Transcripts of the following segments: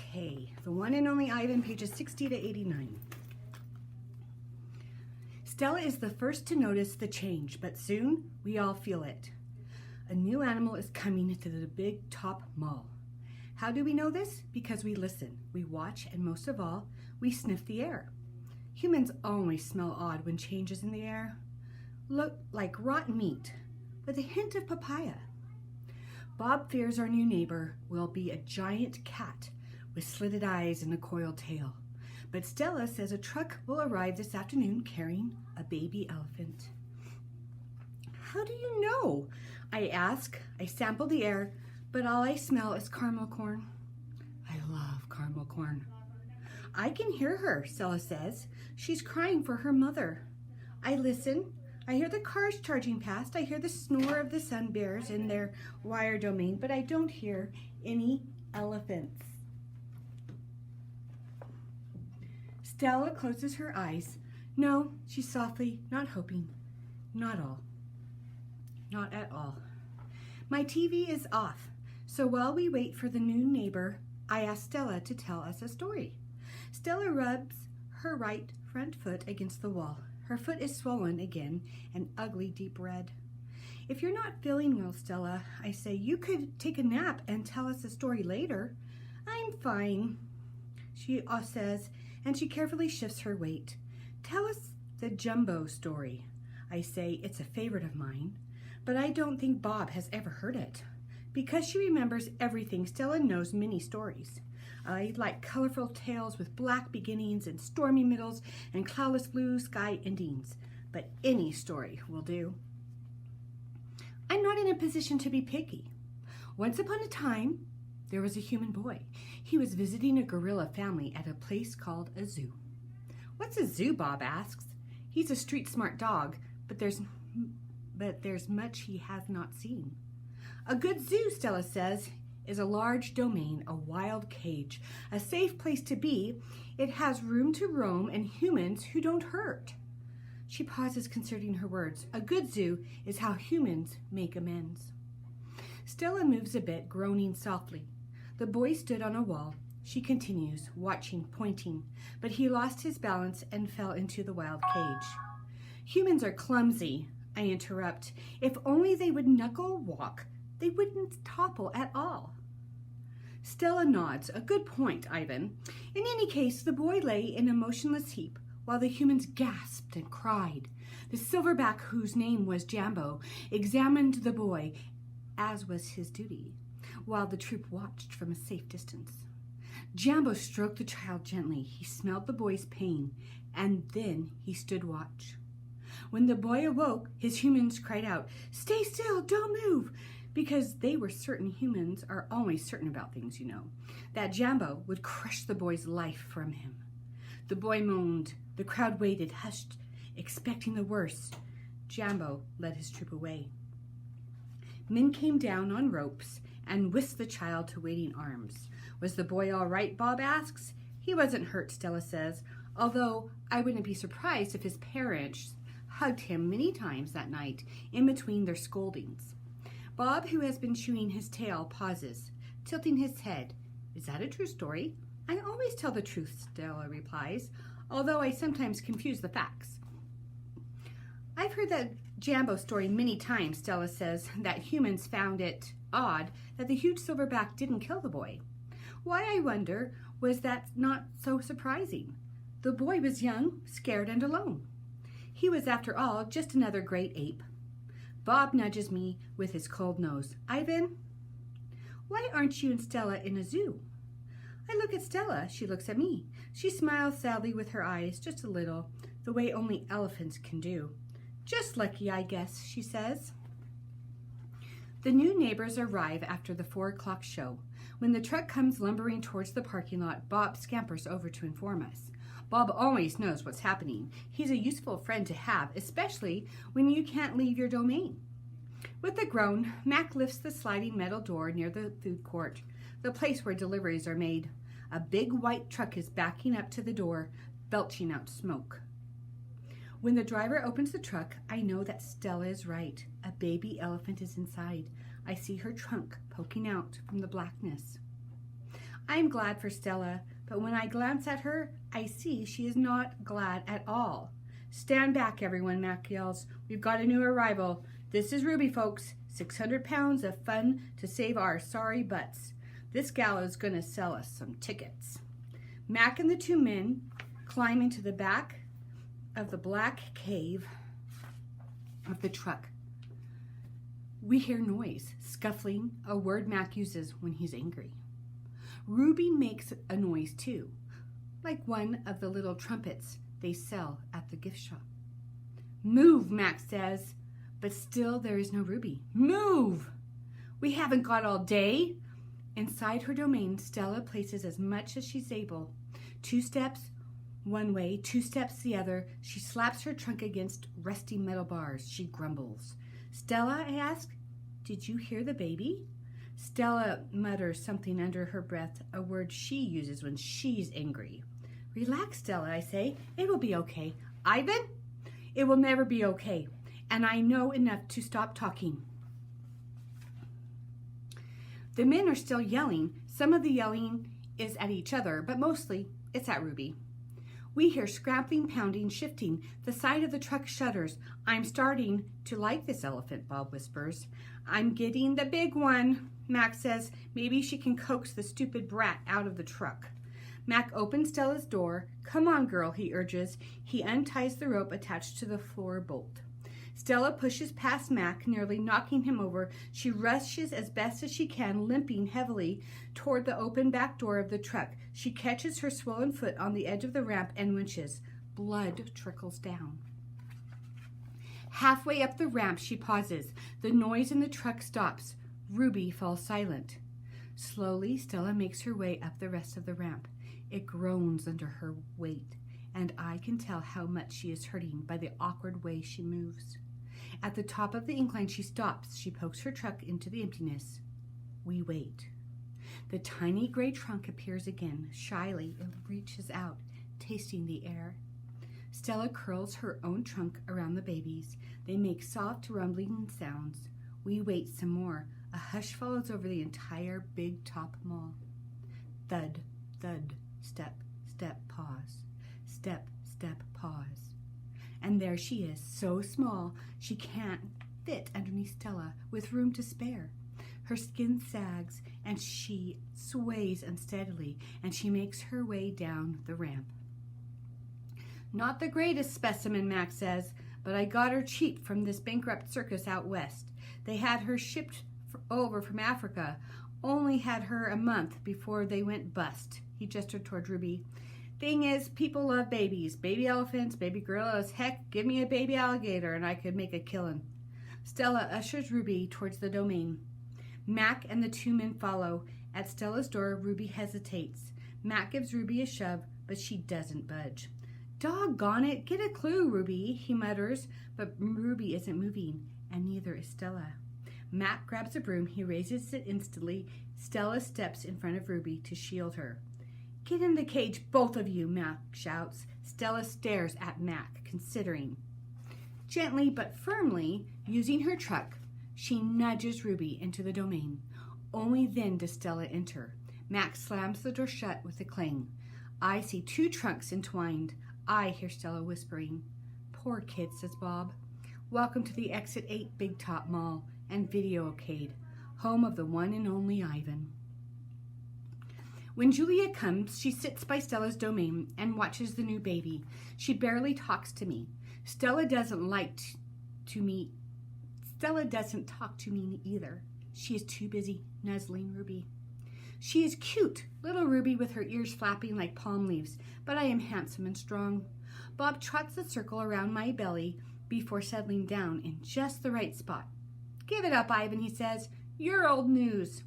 Okay, the one and only Ivan, pages 60 to 89. Stella is the first to notice the change, but soon we all feel it. A new animal is coming into the big top mall. How do we know this? Because we listen, we watch, and most of all, we sniff the air. Humans always smell odd when change is in the air. Look like rotten meat with a hint of papaya. Bob fears our new neighbor will be a giant cat with slitted eyes and a coiled tail. But Stella says a truck will arrive this afternoon carrying a baby elephant. How do you know? I ask. I sample the air, but all I smell is caramel corn. I love caramel corn. I can hear her, Stella says. She's crying for her mother. I listen. I hear the cars charging past. I hear the snore of the sun bears in their wire domain, but I don't hear any elephants. Stella closes her eyes. No, she's softly, not hoping, not at all. My TV is off, so while we wait for the new neighbor, I ask Stella to tell us a story. Stella rubs her right front foot against the wall. Her foot is swollen again, an ugly deep red. If you're not feeling well, Stella, I say, you could take a nap and tell us a story later. I'm fine, she says, and she carefully shifts her weight. Tell us the Jumbo story. I say, it's a favorite of mine, but I don't think Bob has ever heard it. Because she remembers everything, Stella knows many stories. I like colorful tales with black beginnings and stormy middles and cloudless blue sky endings, but any story will do. I'm not in a position to be picky. Once upon a time, there was a human boy. He was visiting a gorilla family at a place called a zoo. What's a zoo? Bob asks. He's a street smart dog, but there's much he has not seen. A good zoo, Stella says, is a large domain, a wild cage, a safe place to be. It has room to roam and humans who don't hurt. She pauses, considering her words. A good zoo is how humans make amends. Stella moves a bit, groaning softly. The boy stood on a wall. She continues, watching, pointing, but he lost his balance and fell into the wild cage. Humans are clumsy, I interrupt. If only they would knuckle walk, they wouldn't topple at all. Stella nods. A good point, Ivan. In any case, the boy lay in a motionless heap while the humans gasped and cried. The silverback, whose name was Jambo, examined the boy, as was his duty, while the troop watched from a safe distance. Jambo stroked the child gently. He smelled the boy's pain, and then he stood watch. When the boy awoke, his humans cried out, "Stay still, don't move," because they were certain. Humans are always certain about things, you know, that Jambo would crush the boy's life from him. The boy moaned. The crowd waited, hushed, expecting the worst. Jambo led his troop away. Men came down on ropes and whisked the child to waiting arms. Was the boy all right? Bob asks. He wasn't hurt, Stella says, although I wouldn't be surprised if his parents hugged him many times that night in between their scoldings. Bob, who has been chewing his tail, pauses, tilting his head. Is that a true story? I always tell the truth, Stella replies, although I sometimes confuse the facts. I've heard that Jambo story many times, Stella says, that humans found it odd that the huge silverback didn't kill the boy. Why, I wonder, was that not so surprising? The boy was young, scared, and alone. He was, after all, just another great ape. Bob nudges me with his cold nose. Ivan, why aren't you and Stella in a zoo? I look at Stella. She looks at me. She smiles sadly with her eyes, just a little, the way only elephants can do. Just lucky, I guess, she says. The new neighbors arrive after the 4 o'clock show. When the truck comes lumbering towards the parking lot, Bob scampers over to inform us. Bob always knows what's happening. He's a useful friend to have, especially when you can't leave your domain. With a groan, Mac lifts the sliding metal door near the food court, the place where deliveries are made. A big white truck is backing up to the door, belching out smoke. When the driver opens the truck, I know that Stella is right. A baby elephant is inside. I see her trunk poking out from the blackness. I am glad for Stella, but when I glance at her, I see she is not glad at all. Stand back, everyone, Mac yells. We've got a new arrival. This is Ruby, folks. 600 pounds of fun to save our sorry butts. This gal is going to sell us some tickets. Mac and the two men climb into the back of the black cave of the truck. We hear noise, scuffling, a word Mac uses when he's angry. Ruby makes a noise too, like one of the little trumpets they sell at the gift shop. Move, Mac says, but still there is no Ruby. Move! We haven't got all day. Inside her domain, Stella places as much as she's able. 2 steps one way, 2 steps the other. She slaps her trunk against rusty metal bars. She grumbles. Stella, I ask, did you hear the baby? Stella mutters something under her breath, a word she uses when she's angry. Relax, Stella, I say. It will be okay. Ivan? It will never be okay. And I know enough to stop talking. The men are still yelling. Some of the yelling is at each other, but mostly it's at Ruby. We hear scrapping, pounding, shifting. The side of the truck shudders. I'm starting to like this elephant, Bob whispers. I'm getting the big one, Mac says. Maybe she can coax the stupid brat out of the truck. Mac opens Stella's door. Come on, girl, he urges. He unties the rope attached to the floor bolt. Stella pushes past Mac, nearly knocking him over. She rushes as best as she can, limping heavily toward the open back door of the truck. She catches her swollen foot on the edge of the ramp and winches. Blood trickles down. Halfway up the ramp, she pauses. The noise in the truck stops. Ruby falls silent. Slowly, Stella makes her way up the rest of the ramp. It groans under her weight, and I can tell how much she is hurting by the awkward way she moves. At the top of the incline, she stops. She pokes her truck into the emptiness. We wait. The tiny gray trunk appears again. Shyly, it reaches out, tasting the air. Stella curls her own trunk around the baby's. They make soft, rumbling sounds. We wait some more. A hush follows over the entire big top mall. Thud, thud, step, step, pause. Step, step, pause. And there she is, so small she can't fit underneath Stella, with room to spare. Her skin sags, and she sways unsteadily, and she makes her way down the ramp. Not the greatest specimen, Mac says, but I got her cheap from this bankrupt circus out west. They had her shipped over from Africa, only had her a month before they went bust. He gestured toward Ruby. Thing is, people love babies. Baby elephants, baby gorillas. Heck, give me a baby alligator and I could make a killin'. Stella ushers Ruby towards the domain. Mac and the two men follow. At Stella's door, Ruby hesitates. Mac gives Ruby a shove, but she doesn't budge. Doggone it, get a clue, Ruby, he mutters, but Ruby isn't moving, and neither is Stella. Mac grabs a broom. He raises it instantly. Stella steps in front of Ruby to shield her. Get in the cage, both of you, Mac shouts. Stella stares at Mac, considering. Gently but firmly, using her truck, she nudges Ruby into the domain. Only then does Stella enter. Mac slams the door shut with a clang. I see 2 trunks entwined. I hear Stella whispering. Poor kid, says Bob. Welcome to the Exit 8 Big Top Mall and Video Arcade, home of the one and only Ivan. When Julia comes, she sits by Stella's domain and watches the new baby. She barely talks to me. Stella doesn't talk to me either. She is too busy nuzzling Ruby. She is cute, little Ruby with her ears flapping like palm leaves, but I am handsome and strong. Bob trots a circle around my belly before settling down in just the right spot. Give it up, Ivan, he says. You're old news.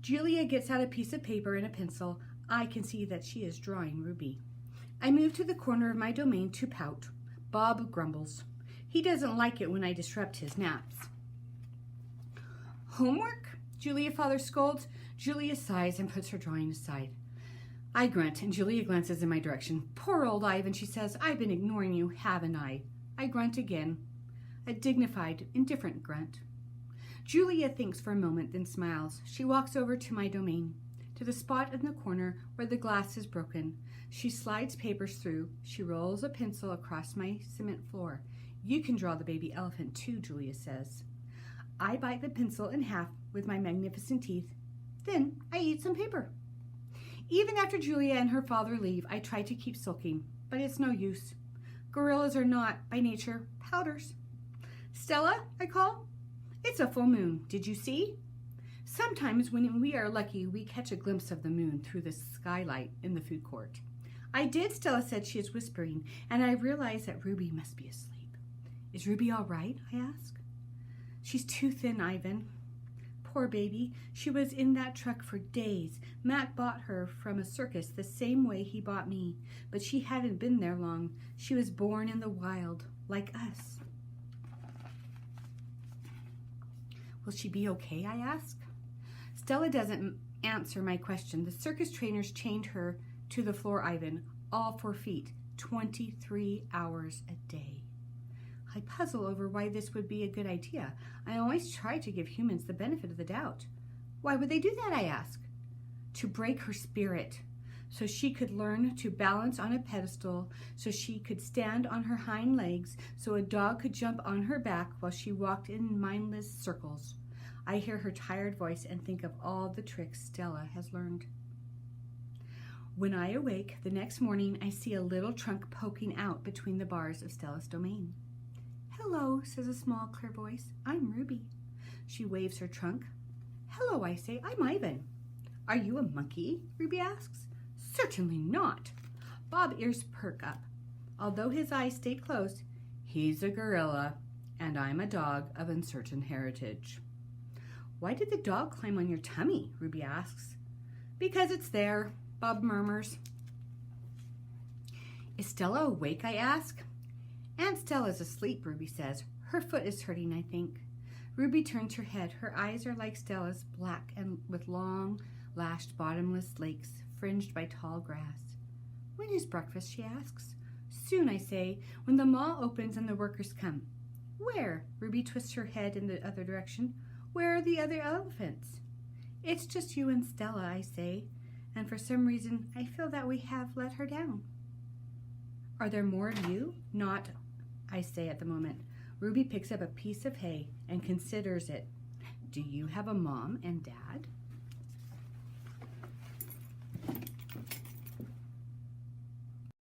Julia gets out a piece of paper and a pencil. I can see that she is drawing Ruby. I move to the corner of my domain to pout. Bob grumbles. He doesn't like it when I disrupt his naps. Homework? Julia father scolds. Julia sighs and puts her drawing aside. I grunt, and Julia glances in my direction. Poor old Ivan, she says. I've been ignoring you, haven't I? I grunt again. A dignified, indifferent grunt. Julia thinks for a moment, then smiles. She walks over to my domain. to the spot in the corner where the glass is broken. She slides papers through. She rolls a pencil across my cement floor. You can draw the baby elephant too, Julia says. I bite the pencil in half with my magnificent teeth. Then I eat some paper. Even after Julia and her father leave, I try to keep sulking, but it's no use. Gorillas are not, by nature, powders. Stella, I call. It's a full moon. Did you see? Sometimes when we are lucky, we catch a glimpse of the moon through the skylight in the food court. I did, Stella said. She is whispering, and I realize that Ruby must be asleep. Is Ruby all right? I ask. She's too thin, Ivan. Poor baby. She was in that truck for days. Matt bought her from a circus the same way he bought me, but she hadn't been there long. She was born in the wild, like us. Will she be okay? I ask. Stella doesn't answer my question. The circus trainers chained her to the floor, Ivan, all 4 feet, 23 hours a day. I puzzle over why this would be a good idea. I always try to give humans the benefit of the doubt. Why would they do that, I ask? To break her spirit, so she could learn to balance on a pedestal, so she could stand on her hind legs, so a dog could jump on her back while she walked in mindless circles. I hear her tired voice and think of all the tricks Stella has learned. When I awake the next morning, I see a little trunk poking out between the bars of Stella's domain. Hello, says a small, clear voice. I'm Ruby. She waves her trunk. Hello, I say. I'm Ivan. Are you a monkey? Ruby asks. Certainly not. Bob's ears perk up. Although his eyes stay closed, he's a gorilla, and I'm a dog of uncertain heritage. Why did the dog climb on your tummy? Ruby asks. Because it's there, Bob murmurs. Is Stella awake? I ask. Aunt Stella's asleep, Ruby says. Her foot is hurting, I think. Ruby turns her head. Her eyes are like Stella's, black and with long, lashed, bottomless lakes, fringed by tall grass. When is breakfast? She asks. Soon, I say, when the mall opens and the workers come. Where? Ruby twists her head in the other direction. Where are the other elephants? It's just you and Stella, I say, and for some reason I feel that we have let her down. Are there more of you? Not, I say at the moment. Ruby picks up a piece of hay and considers it. Do you have a mom and dad?